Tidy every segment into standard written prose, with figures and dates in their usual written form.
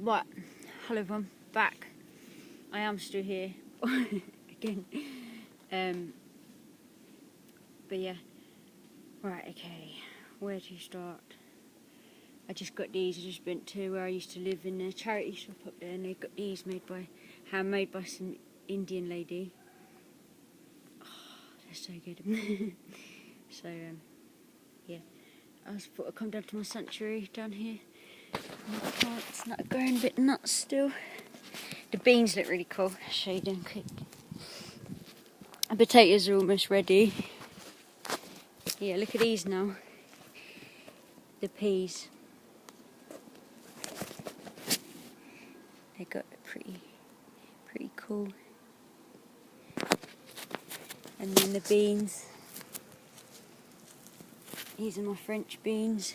Right, hello everyone, back. I am still here again. But yeah, right, okay, where to start? I just got these. I just went to where I used to live in a charity shop up there, and they got these handmade by some Indian lady. Oh, they're so good. So yeah, I just thought I'd come down to my sanctuary down here. My plants not going a bit nuts still. The beans look really cool. I'll show you them quick. The potatoes are almost ready. Yeah, look at these now. The peas. They got pretty cool. And then the beans. These are my French beans.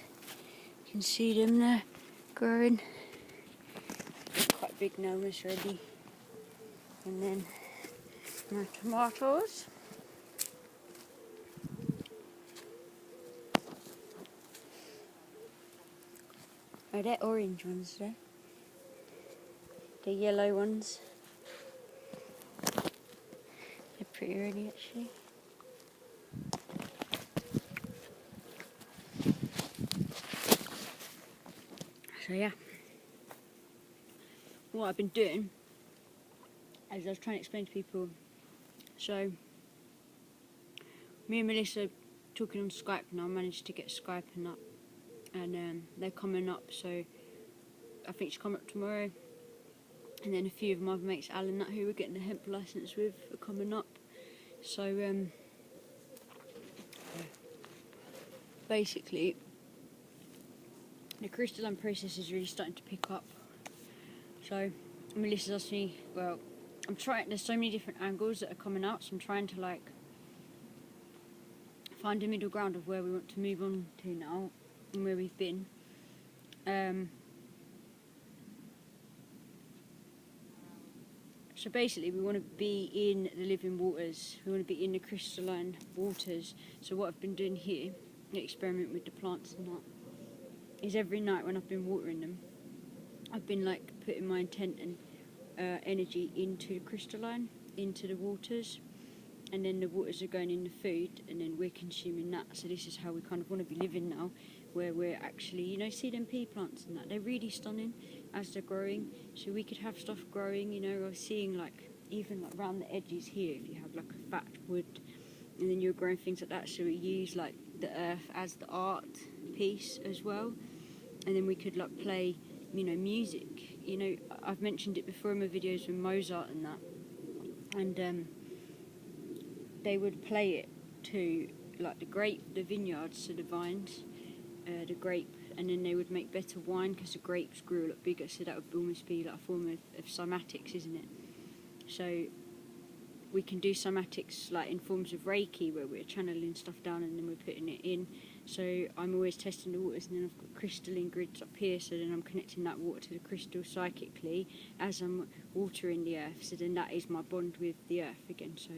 You can see them there growing. They're quite big now, almost ready. And then my tomatoes. Oh, they're orange ones there. The yellow ones. They're pretty ready actually. So yeah. What I've been doing, as I was trying to explain to people, so me and Melissa talking on Skype now, I managed to get Skyping up, and they're coming up, so I think she's coming up tomorrow, and then a few of my other mates, Alan, who we're getting a hemp licence with, are coming up. So basically the crystalline process is really starting to pick up. So Melissa's asked me, well, I'm trying, there's so many different angles that are coming out, so I'm trying to like find a middle ground of where we want to move on to now and where we've been. So basically we want to be in the living waters, we want to be in the crystalline waters. So what I've been doing here, the experiment with the plants and that, is every night when I've been watering them, I've been like putting my intent and energy into the crystalline, into the waters, and then the waters are going in the food, and then we're consuming that. So this is how we kind of want to be living now, where we're actually, you know, see them pea plants and that, they're really stunning as they're growing. So we could have stuff growing, you know, I was seeing like, even like around the edges here, if you have like a fat wood, and then you're growing things like that, so we use like the earth as the art piece as well. And then we could like play, you know, music. You know, I've mentioned it before in my videos with Mozart and that, and they would play it to like the grape, the vineyards, so the vines, the grape, and then they would make better wine because the grapes grew a lot bigger. So that would almost be like a form of cymatics, isn't it? So we can do cymatics like in forms of Reiki, where we're channeling stuff down and then we're putting it in. So I'm always testing the waters, and then I've got crystalline grids up here, so then I'm connecting that water to the crystal psychically as I'm watering the earth. So then that is my bond with the earth again. So,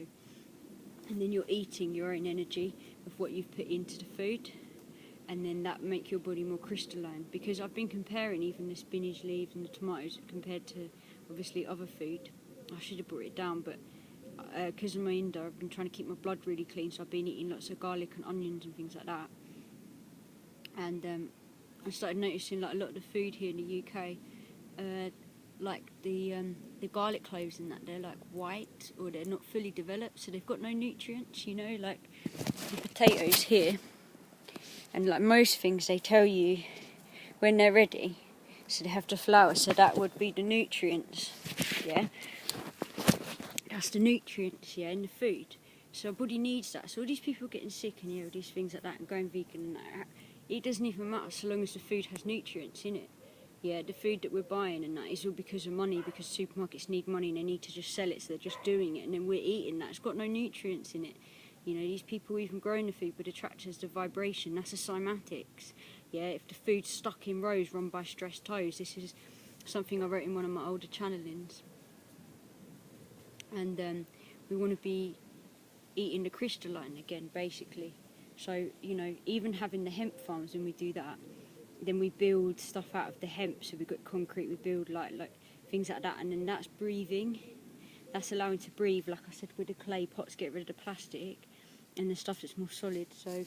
and then you're eating your own energy of what you've put into the food, and then that make your body more crystalline. Because I've been comparing even the spinach leaves and the tomatoes compared to obviously other food. I should have brought it down, but because of my Indo, I've been trying to keep my blood really clean, so I've been eating lots of garlic and onions and things like that. And I started noticing like a lot of the food here in the UK, like the garlic cloves and that, they're like white, or they're not fully developed, so they've got no nutrients, you know, like the potatoes here, and like most things they tell you when they're ready, so they have to flower, so that would be the nutrients, yeah, that's the nutrients, yeah, in the food. So our body needs that. So all these people getting sick and, you know, these things like that and going vegan and that, it doesn't even matter so long as the food has nutrients in it. Yeah, the food that we're buying and that is all because of money, because supermarkets need money and they need to just sell it, so they're just doing it, and then we're eating that. It's got no nutrients in it. You know, these people even growing the food would attract us to vibration. That's a cymatics. Yeah, if the food's stuck in rows run by stressed toes, this is something I wrote in one of my older channelings. And we want to be eating the crystalline again, basically. So, you know, even having the hemp farms, when we do that, then we build stuff out of the hemp. So we've got concrete, we build like things like that, and then that's breathing. That's allowing to breathe, like I said, with the clay pots, get rid of the plastic and the stuff that's more solid. So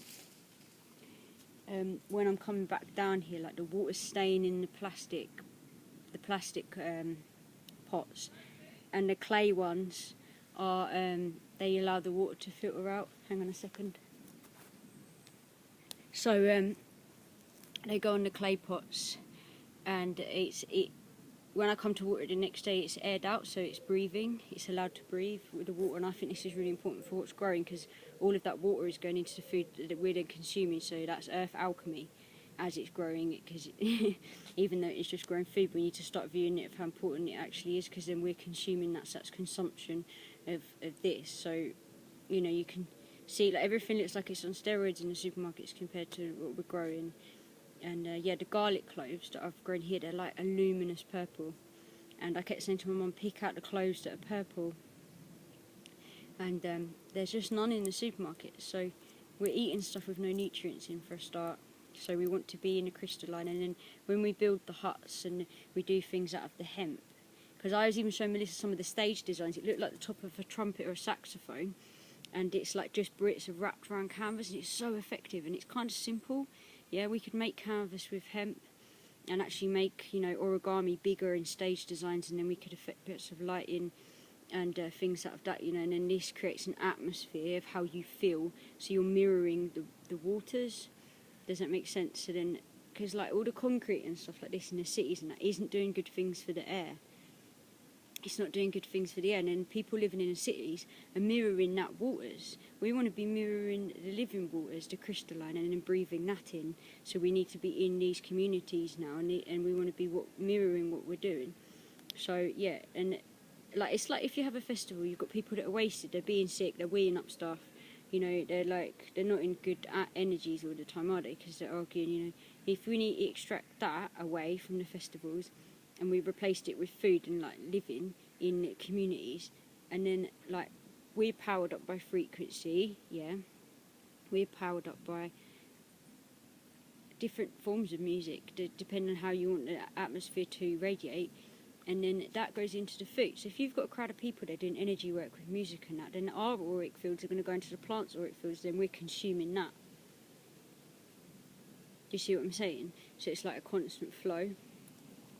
when I'm coming back down here, like the water's staying in the plastic pots, and the clay ones are they allow the water to filter out. Hang on a second. So they go on the clay pots, and when I come to water the next day, it's aired out, so it's breathing. It's allowed to breathe with the water, and I think this is really important for what's growing, because all of that water is going into the food that we're then consuming. So that's earth alchemy as it's growing, because even though it's just growing food, we need to start viewing it of how important it actually is, because then we're consuming that's consumption of this. So, you know, you can see like everything looks like it's on steroids in the supermarkets compared to what we're growing. And yeah, the garlic cloves that I've grown here, they're like a luminous purple. And I kept saying to my mum, pick out the cloves that are purple. And there's just none in the supermarket. So we're eating stuff with no nutrients in for a start. So we want to be in a crystalline. And then when we build the huts and we do things out of the hemp, because I was even showing Melissa some of the stage designs, it looked like the top of a trumpet or a saxophone. And it's like just Brits are wrapped around canvas, and it's so effective, and it's kind of simple. Yeah, we could make canvas with hemp and actually make, you know, origami bigger in stage designs, and then we could affect bits of lighting and things out of that, you know, and then this creates an atmosphere of how you feel, so you're mirroring the waters. Does that make sense? So then, because like all the concrete and stuff like this in the cities and that isn't doing good things for the air. It's not doing good things for the air, and then people living in the cities are mirroring that waters. We want to be mirroring the living waters, the crystalline, and then breathing that in. So we need to be in these communities now, and we want to be mirroring what we're doing. So yeah, and like it's like if you have a festival, you've got people that are wasted, they're being sick, they're weeing up stuff. You know, they're not in good energies all the time, are they? Because they're arguing. You know, if we need to extract that away from the festivals, and we replaced it with food and like living in communities, and then like we're powered up by frequency, yeah, we're powered up by different forms of music depending on how you want the atmosphere to radiate, and then that goes into the food. So if you've got a crowd of people that are doing energy work with music and that, then our auric fields are going to go into the plants' auric fields, then we're consuming that. Do you see what I'm saying? So it's like a constant flow.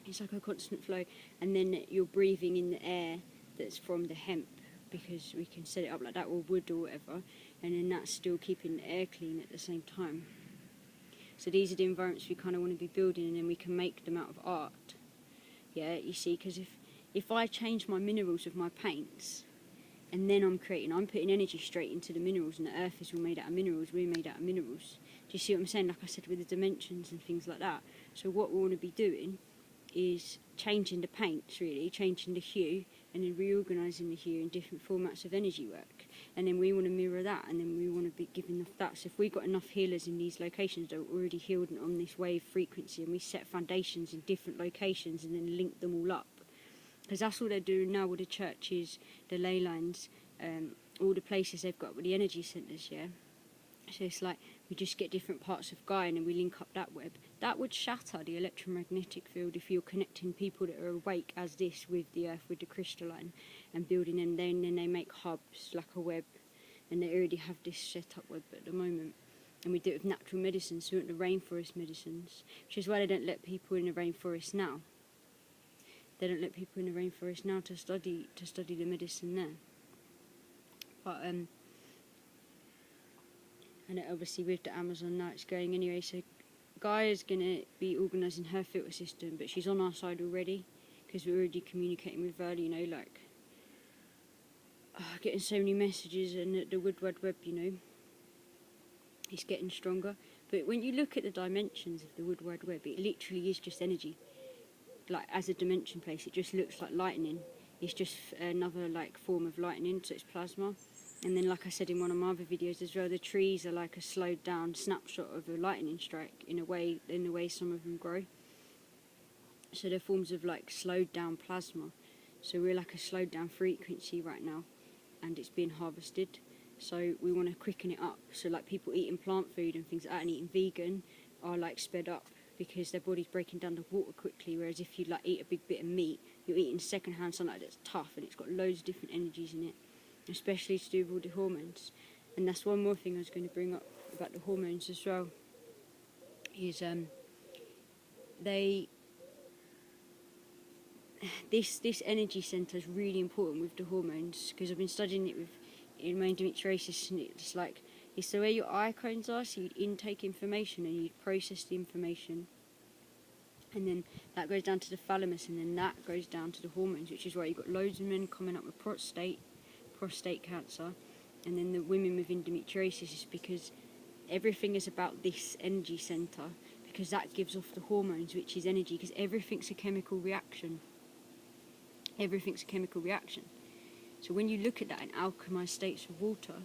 It's like a constant flow, and then you're breathing in the air that's from the hemp, because we can set it up like that, or wood or whatever, and then that's still keeping the air clean at the same time. So these are the environments we kind of want to be building, and then we can make them out of art. Yeah, you see, because if I change my minerals of my paints, and then I'm putting energy straight into the minerals, and the earth is all made out of minerals, we're made out of minerals. Do you see what I'm saying? Like I said, with the dimensions and things like that. So what we want to be doing is changing the paints, really, changing the hue, and then reorganising the hue in different formats of energy work. And then we want to mirror that, and then we want to be giving that. So if we've got enough healers in these locations that are already healed on this wave frequency, and we set foundations in different locations and then link them all up, because that's all they're doing now with the churches, the ley lines, all the places they've got with the energy centres, yeah. So it's like we just get different parts of Gaia and then we link up that web. That would shatter the electromagnetic field if you're connecting people that are awake as this with the earth, with the crystalline, and building them. Then they make hubs like a web, and they already have this set up web at the moment. And we do it with natural medicines, so we want the rainforest medicines, which is why they don't let people in the rainforest now. They don't let people in the rainforest now to study the medicine there. But and obviously with the Amazon now it's going anyway, so Gaia's going to be organising her filter system, but she's on our side already, because we're already communicating with her, you know, like getting so many messages, and the Wood Wide Web, you know, it's getting stronger. But when you look at the dimensions of the Wood Wide Web, it literally is just energy. Like as a dimension place, it just looks like lightning. It's just another like form of lightning, so it's plasma. And then, like I said in one of my other videos as well, the trees are like a slowed down snapshot of a lightning strike in the way some of them grow. So they're forms of like slowed down plasma. So we're like a slowed down frequency right now, and it's being harvested. So we want to quicken it up. So like people eating plant food and things like that and eating vegan are like sped up, because their body's breaking down the water quickly, whereas if you like eat a big bit of meat, you're eating second-hand sunlight that's tough and it's got loads of different energies in it, especially to do with all the hormones. And that's one more thing I was going to bring up about the hormones as well, is this energy centre is really important with the hormones, because I've been studying it in my endometriosis, and it's like, it's the way your eye cones are, so you'd intake information and you'd process the information, and then that goes down to the thalamus, and then that goes down to the hormones, which is why you've got loads of men coming up with prostate cancer, and then the women with endometriosis, is because everything is about this energy centre, because that gives off the hormones, which is energy, because everything's a chemical reaction. Everything's a chemical reaction. So when you look at that in alchemized states of water,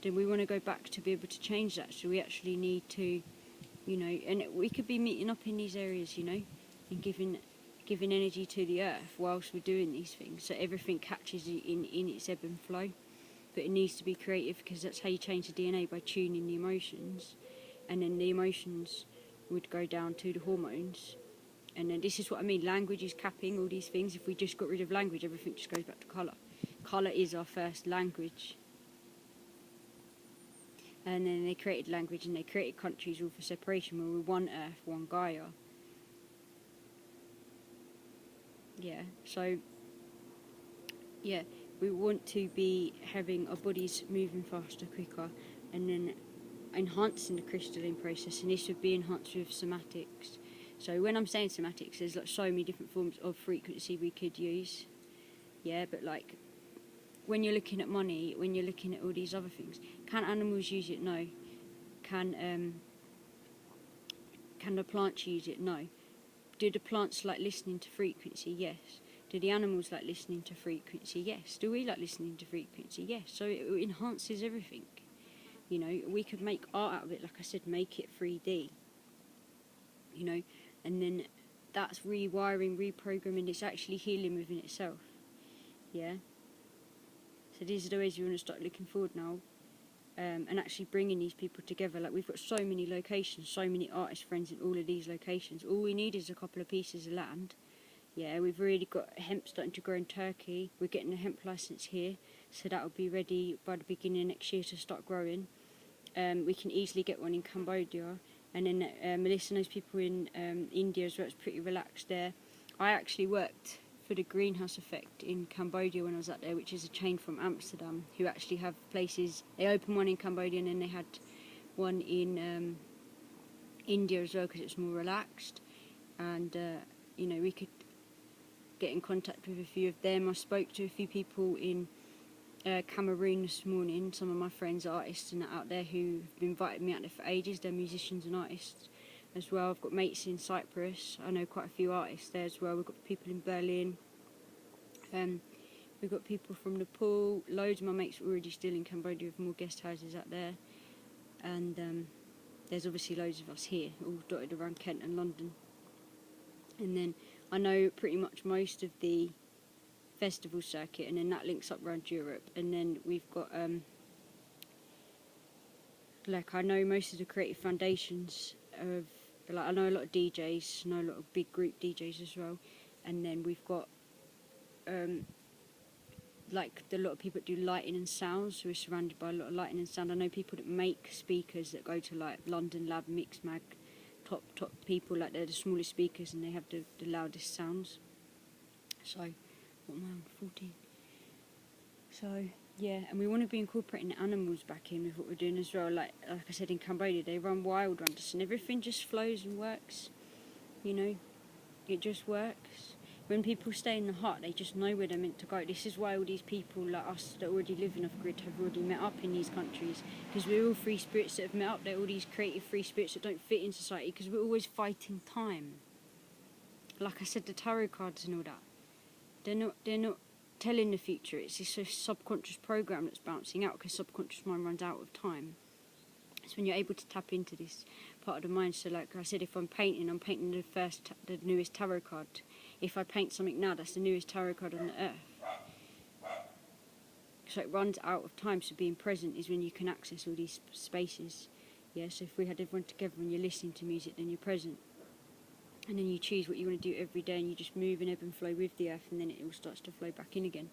then we want to go back to be able to change that. So we actually need to, and we could be meeting up in these areas, and giving energy to the earth whilst we're doing these things, so everything catches in its ebb and flow. But it needs to be creative, because that's how you change the DNA, by tuning the emotions, and then the emotions would go down to the hormones. And then this is what I mean, language is capping all these things. If we just got rid of language, everything just goes back to colour. Colour is our first language. And then they created language, and they created countries all for separation, where we're one earth, one Gaia. Yeah, so, yeah, we want to be having our bodies moving faster, quicker, and then enhancing the crystalline process, and this would be enhanced with somatics. So when I'm saying somatics, there's like so many different forms of frequency we could use. Yeah, but like, when you're looking at money, when you're looking at all these other things, can animals use it? No. Can the plants use it? No. Do the plants like listening to frequency? Yes. Do the animals like listening to frequency? Yes. Do we like listening to frequency? Yes. So it enhances everything. We could make art out of it, like I said, make it 3D. And then that's rewiring, reprogramming. It's actually healing within itself. Yeah. So these are the ways you want to start looking forward now, and actually bringing these people together. Like, we've got so many locations, so many artist friends in all of these locations. All we need is a couple of pieces of land. Yeah, we've already got hemp starting to grow in Turkey. We're getting a hemp license here, so that will be ready by the beginning of next year to start growing. We can easily get one in Cambodia, and then Melissa knows people in India as well. It's pretty relaxed there. I actually worked for the Greenhouse Effect in Cambodia when I was out there, which is a chain from Amsterdam, who actually have places. They opened one in Cambodia, and then they had one in India as well, because it's more relaxed. And we could get in contact with a few of them. I spoke to a few people in Cameroon this morning, some of my friends, artists and out there, who have been inviting me out there for ages. They're musicians and artists as well. I've got mates in Cyprus. I know quite a few artists there as well. We've got people in Berlin. We've got people from Nepal. Loads of my mates are already still in Cambodia with more guest houses out there. And there's obviously loads of us here, all dotted around Kent and London. And then I know pretty much most of the festival circuit, and then that links up around Europe. And then we've got I know most of the creative foundations of, I know a lot of DJs, I know a lot of big group DJs as well. And then we've got a lot of people that do lighting and sound, so we're surrounded by a lot of lighting and sound. I know people that make speakers that go to like London Lab, Mixmag, top people, like they're the smallest speakers and they have the loudest sounds. So, what am I on, 14? So, yeah, and we want to be incorporating the animals back in with what we're doing as well. Like I said, in Cambodia, they run wild around us, and everything just flows and works. It just works. When people stay in the hut, they just know where they're meant to go. This is why all these people like us that already live in off-grid have already met up in these countries, because we're all free spirits that have met up there, all these creative free spirits that don't fit in society, because we're always fighting time. Like I said, the tarot cards and all that, they're not telling the future. It's this subconscious program that's bouncing out, because subconscious mind runs out of time. It's when you're able to tap into this part of the mind. So like I said, if I'm painting the newest tarot card. If I paint something now, that's the newest tarot card on the earth. So it runs out of time. So being present is when you can access all these spaces. Yeah, so if we had everyone together and you're listening to music, then you're present. and then you choose what you want to do every day, and you just move and ebb and flow with the earth, and then it all starts to flow back in again,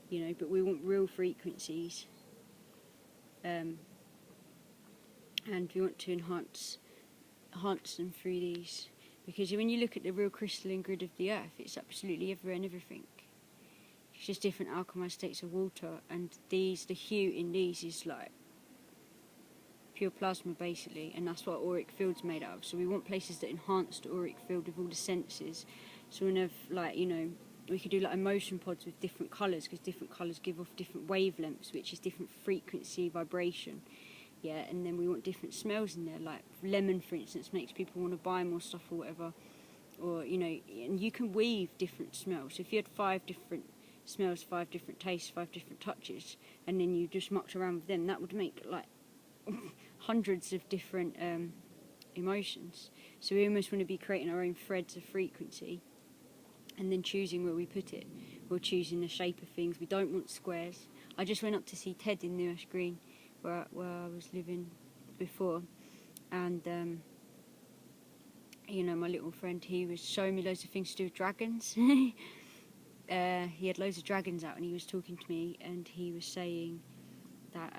you know. But we want real frequencies, and we want to enhance them through these, because when you look at the real crystalline grid of the earth, it's absolutely everywhere and everything. It's just different alchemized states of water, and the hue in these is like pure plasma basically, and that's what auric field's made out of. So we want places that enhance the auric field with all the senses. So we have, like, you know, we could do like emotion pods with different colours, because different colours give off different wavelengths, which is different frequency vibration. Yeah, and then we want different smells in there, like lemon, for instance, makes people want to buy more stuff or whatever. Or, you know, and you can weave different smells. So if you had 5 different smells, 5 different tastes, 5 different touches, and then you just mucked around with them, that would make like hundreds of different emotions. So we almost want to be creating our own threads of frequency, and then choosing where we put it. We're choosing the shape of things. We don't want squares. I just went up to see Ted in Newish Green, where I was living before, and you know, my little friend, he was showing me loads of things to do with dragons. He had loads of dragons out, and he was talking to me, and he was saying that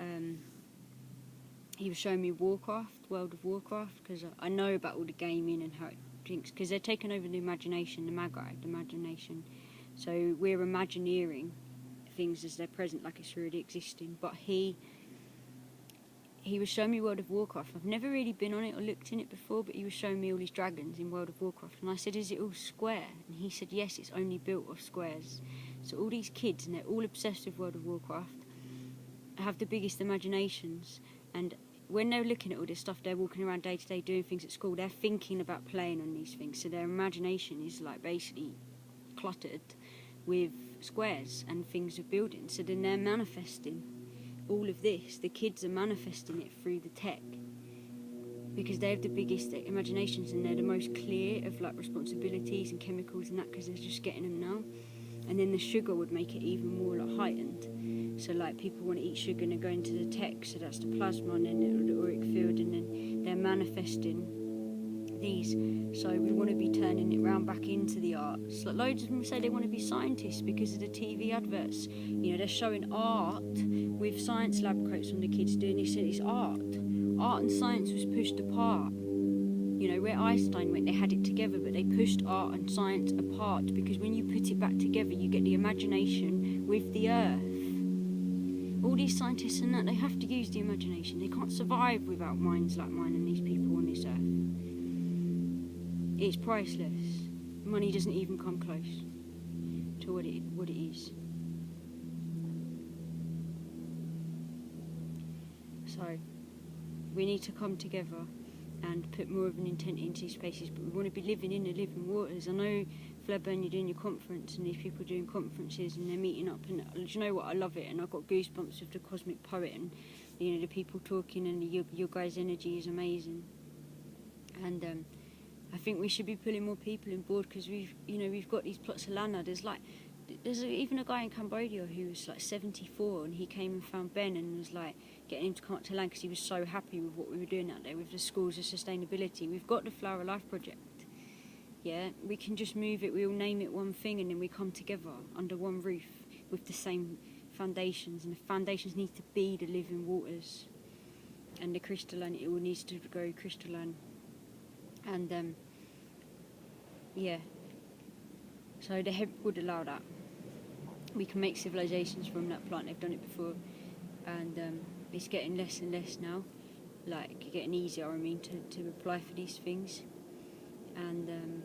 he was showing me Warcraft, World of Warcraft, because I know about all the gaming and how it thinks, because they're taking over the imagination, the magi, the imagination. So we're imagineering things as they're present, like it's already existing. But he was showing me World of Warcraft. I've never really been on it or looked in it before, but he was showing me all these dragons in World of Warcraft. And I said, is it all square? And he said, yes, it's only built of squares. So all these kids, and they're all obsessed with World of Warcraft, have the biggest imaginations. And when they're looking at all this stuff, they're walking around day to day doing things at school, they're thinking about playing on these things. So their imagination is like basically cluttered with squares and things of buildings. So then they're manifesting all of this. The kids are manifesting it through the tech, because they have the biggest imaginations, and they're the most clear of like responsibilities and chemicals and that, because they're just getting them now. And then the sugar would make it even more like heightened. So like people want to eat sugar and they go into the tech, so that's the plasma, and then the auric field, and then they're manifesting these. So we want to be turning it round back into the arts. Like loads of them say they want to be scientists because of the TV adverts. You know, they're showing art with science lab coats on the kids doing this, and it's art. Art and science was pushed apart. You know, where Einstein went, they had it together, but they pushed art and science apart, because when you put it back together, you get the imagination with the earth. All these scientists and that, they have to use the imagination. They can't survive without minds like mine and these people on this earth. It's priceless. Money doesn't even come close to what it is. So we need to come together and put more of an intent into these spaces, but we want to be living in the living waters. I know, Fleburn, you're doing your conference, and these people are doing conferences, and they're meeting up, and do you know what, I love it, and I've got goosebumps with the cosmic poet, and you know, the people talking, and your guys' energy is amazing. And I think we should be pulling more people on board, because we've got these plots of land now. There's even a guy in Cambodia who was like 74, and he came and found Ben and was like getting him to come up to land, because he was so happy with what we were doing out there with the schools of sustainability. We've got the Flower Life Project. Yeah, we can just move it, we all name it one thing, and then we come together under one roof with the same foundations, and the foundations need to be the living waters, and the crystalline, it all needs to go crystalline. And yeah, so the hemp would allow that. We can make civilizations from that plant. They've done it before, and it's getting less and less now, like getting easier, I mean, to apply for these things. And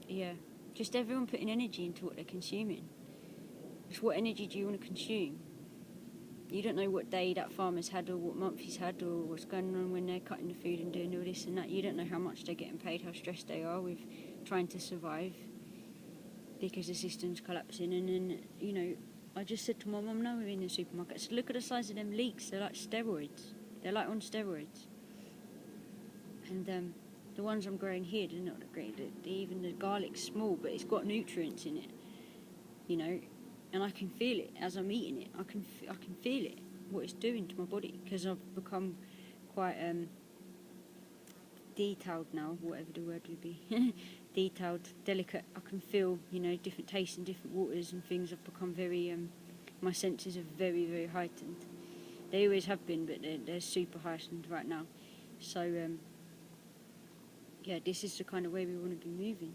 yeah, just everyone putting energy into what they're consuming. Just what energy do you want to consume? You don't know what day that farmer's had, or what month he's had, or what's going on when they're cutting the food and doing all this and that. You don't know how much they're getting paid, how stressed they are with trying to survive, because the system's collapsing. And then, you know, I just said to my mum, now we're in the supermarket, I said, look at the size of them leeks, they're like steroids. They're like on steroids. And the ones I'm growing here, they're not great. Even the garlic's small, but it's got nutrients in it, you know. And I can feel it as I'm eating it. I can feel it, what it's doing to my body, because I've become quite detailed now, whatever the word would be. Detailed, delicate. I can feel, you know, different tastes in different waters and things. I've become very, my senses are very, very heightened. They always have been, but they're super heightened right now. So, yeah, this is the kind of way we want to be moving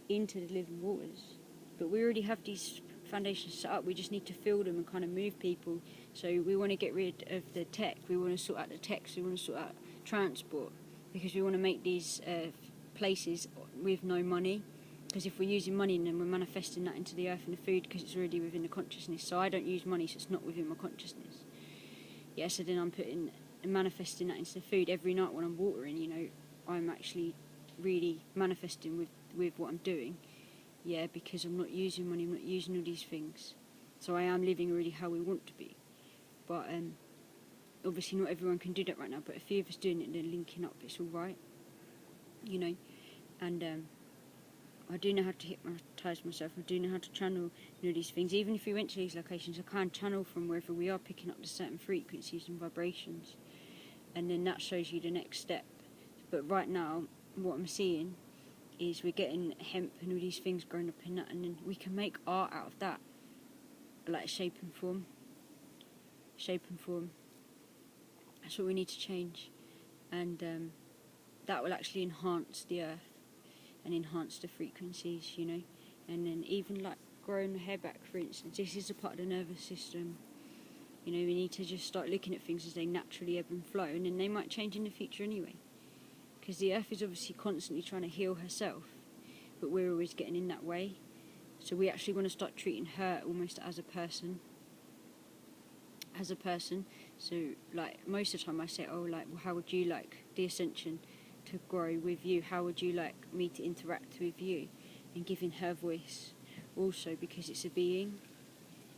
into the living waters. But we already have these foundations set up. We just need to fill them and kind of move people. So we want to get rid of the tech. We want to sort out the tech. So we want to sort out transport, because we want to make these places with no money. Because if we're using money, then we're manifesting that into the earth and the food, because it's already within the consciousness. So I don't use money, so it's not within my consciousness. Yeah, so then I'm putting and manifesting that into the food every night when I'm watering. You know, I'm actually really manifesting with what I'm doing. Yeah, because I'm not using money, I'm not using all these things. So I am living already how we want to be. But obviously not everyone can do that right now, but a few of us doing it and then linking up, it's alright. You know, and I do know how to hypnotise myself, I do know how to channel, you know, these things. Even if we went to these locations, I can channel from wherever we are, picking up the certain frequencies and vibrations. And then that shows you the next step. But right now, what I'm seeing is we're getting hemp and all these things growing up in that, and then we can make art out of that, like shape and form. That's what we need to change, and that will actually enhance the earth and enhance the frequencies, you know. And then even like growing the hair back, for instance, this is a part of the nervous system. You know, we need to just start looking at things as they naturally ebb and flow, and then they might change in the future anyway. Because the earth is obviously constantly trying to heal herself, but we're always getting in that way. So we actually want to start treating her almost as a person. So like most of the time I say, oh, like, well, how would you like the ascension to grow with you? How would you like me to interact with you? And giving her voice also, because it's a being.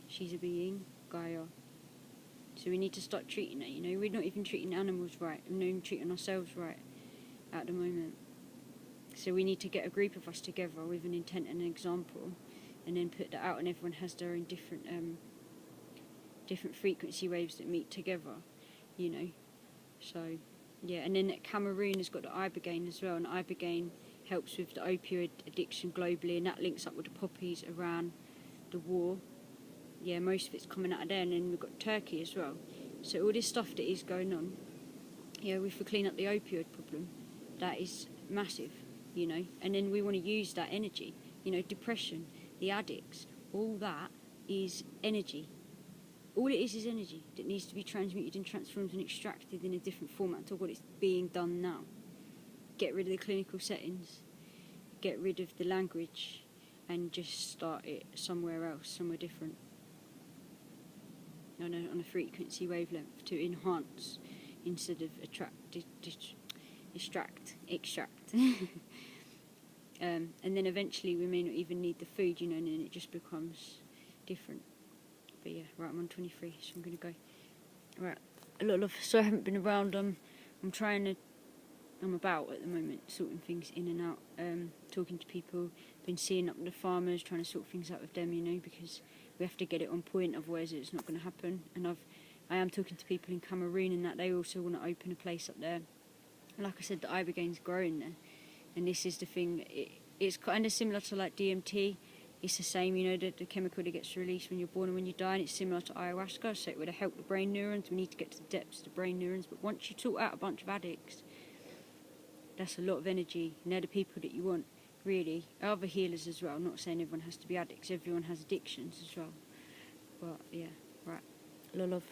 She's a being, Gaia. So we need to start treating her, you know. We're not even treating animals right. We're not even treating ourselves right at the moment. So we need to get a group of us together with an intent and an example, and then put that out, and everyone has their own different frequency waves that meet together, you know. So yeah, and then Cameroon has got the ibogaine as well, and ibogaine helps with the opioid addiction globally, and that links up with the poppies around the war. Yeah, most of it's coming out of there. And then we've got Turkey as well. So all this stuff that is going on, yeah, if we clean up the opioid problem, that is massive, you know. And then we want to use that energy, you know, depression, the addicts, all that is energy. All it is energy that needs to be transmuted and transformed and extracted in a different format to what it's being done now. Get rid of the clinical settings, get rid of the language, and just start it somewhere else, somewhere different. On a frequency wavelength to enhance instead of extract. And then eventually we may not even need the food, you know, and then it just becomes different. But yeah, right, I'm on 23, so I'm going to go. Right, a lot of, so I haven't been around, I'm about at the moment, sorting things in and out, talking to people, been seeing up the farmers, trying to sort things out with them, you know, because we have to get it on point, otherwise it's not going to happen. And I am talking to people in Cameroon and that they also want to open a place up there. Like I said, the ibogaine's growing there, and this is the thing, it's kind of similar to like DMT. It's the same, you know, the chemical that gets released when you're born and when you die, and it's similar to ayahuasca, so it would have helped the brain neurons. We need to get to the depths of the brain neurons, but once you sort out a bunch of addicts, that's a lot of energy, and they're the people that you want, really. Other healers as well, I'm not saying everyone has to be addicts, everyone has addictions as well. But yeah, right, a lot of